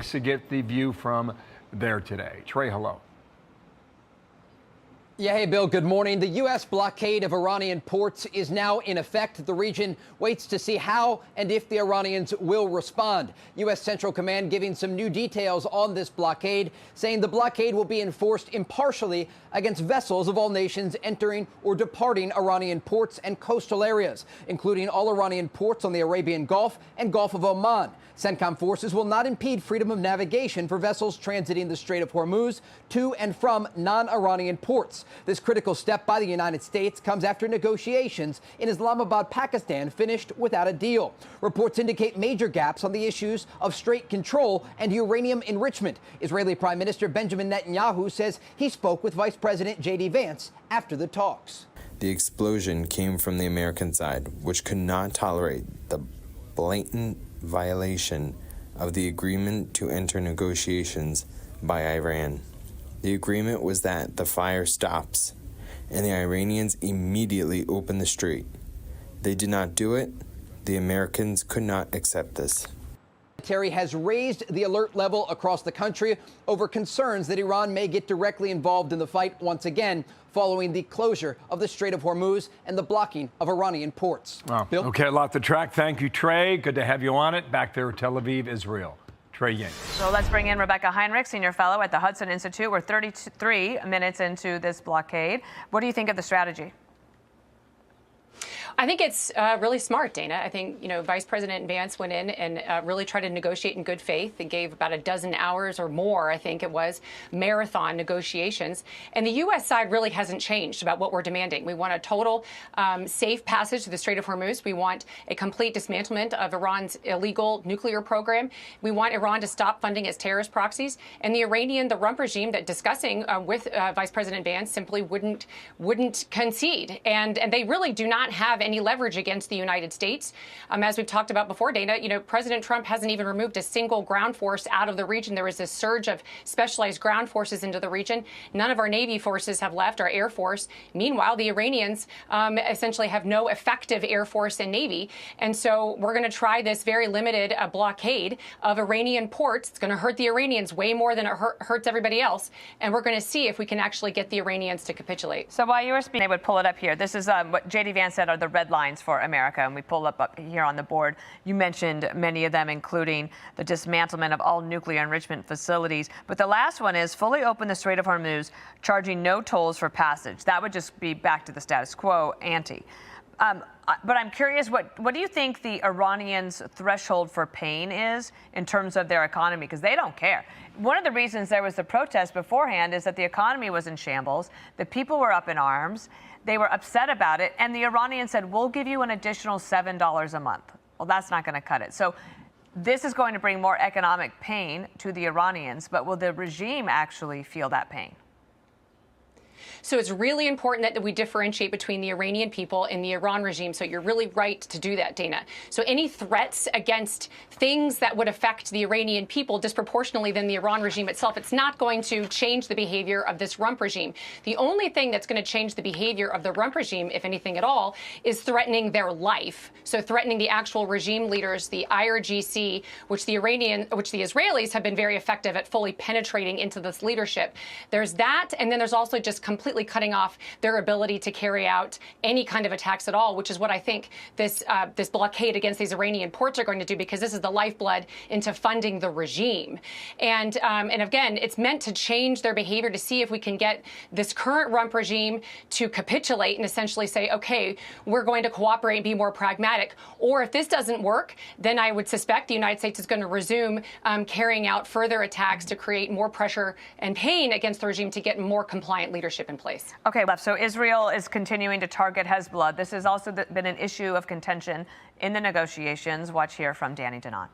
To get the view from there today. Trey, hello. Yeah, hey, Bill, good morning. The U.S. blockade of Iranian ports is now in effect. The region waits to see how and if the Iranians will respond. U.S. Central Command giving some new details on this blockade, saying the blockade will be enforced impartially against vessels of all nations entering or departing Iranian ports and coastal areas, including all Iranian ports on the Arabian Gulf and Gulf of Oman. CENTCOM forces will not impede freedom of navigation for vessels transiting the Strait of Hormuz to and from non-Iranian ports. This critical step by the United States comes after negotiations in Islamabad, Pakistan, finished without a deal. Reports indicate major gaps on the issues of strait control and uranium enrichment. Israeli Prime Minister Benjamin Netanyahu says he spoke with Vice President J.D. Vance after the talks. The explosion came from the American side, which could not tolerate the blatant violation of the agreement to enter negotiations by Iran. The agreement was that the fire stops and the Iranians immediately open the strait. They did not do it. The Americans could not accept this. Terry has raised the alert level across the country over concerns that Iran may get directly involved in the fight once again following the closure of the Strait of Hormuz and the blocking of Iranian ports. Oh, Bill? Okay, a lot to track. Thank you, Trey. Good to have you on it. Back there, Tel Aviv, Israel. Trey Yang. So let's bring in Rebecca Heinrich, senior fellow at the Hudson Institute. We're 33 minutes into this blockade. What do you think of the strategy? I think it's really smart, Dana. I think, Vice President Vance went in and really tried to negotiate in good faith. They gave about a dozen hours or more, I think it was, marathon negotiations. And the U.S. side really hasn't changed about what we're demanding. We want a total safe passage to the Strait of Hormuz. We want a complete dismantlement of Iran's illegal nuclear program. We want Iran to stop funding its terrorist proxies. And the rump regime that discussing with Vice President Vance simply wouldn't concede. And they really do not have any leverage against the United States. As we've talked about before, Dana, President Trump hasn't even removed a single ground force out of the region. There was a surge of specialized ground forces into the region. None of our Navy forces have left, our Air Force. Meanwhile, the Iranians essentially have no effective Air Force and Navy. And so we're going to try this very limited blockade of Iranian ports. It's going to hurt the Iranians way more than it hurts everybody else. And we're going to see if we can actually get the Iranians to capitulate. So while you were speaking, they would pull it up here. This is what J.D. Vance said are the red lines for America, and we pull up here on the board. You mentioned many of them, including the dismantlement of all nuclear enrichment facilities. But the last one is fully open the Strait of Hormuz, charging no tolls for passage. That would just be back to the status quo ante. But I'm curious, what do you think the Iranians' threshold for pain is in terms of their economy? Because they don't care. One of the reasons there was the protest beforehand is that the economy was in shambles. The people were up in arms. They were upset about it. And the Iranians said, we'll give you an additional $7 a month. Well, that's not going to cut it. So this is going to bring more economic pain to the Iranians. But will the regime actually feel that pain? So it's really important that we differentiate between the Iranian people and the Iran regime. So you're really right to do that, Dana. So any threats against things that would affect the Iranian people disproportionately than the Iran regime itself, it's not going to change the behavior of this rump regime. The only thing that's going to change the behavior of the rump regime, if anything at all, is threatening their life. So threatening the actual regime leaders, the IRGC, which the Israelis have been very effective at fully penetrating into this leadership. There's that, and then there's also just completely cutting off their ability to carry out any kind of attacks at all, which is what I think this blockade against these Iranian ports are going to do, because this is the lifeblood into funding the regime. And again, it's meant to change their behavior to see if we can get this current rump regime to capitulate and essentially say, okay, we're going to cooperate and be more pragmatic. Or if this doesn't work, then I would suspect the United States is going to resume carrying out further attacks to create more pressure and pain against the regime to get more compliant leadership in place. Okay, so Israel is continuing to target Hezbollah. This has also been an issue of contention in the negotiations. Watch here from Danny Danon.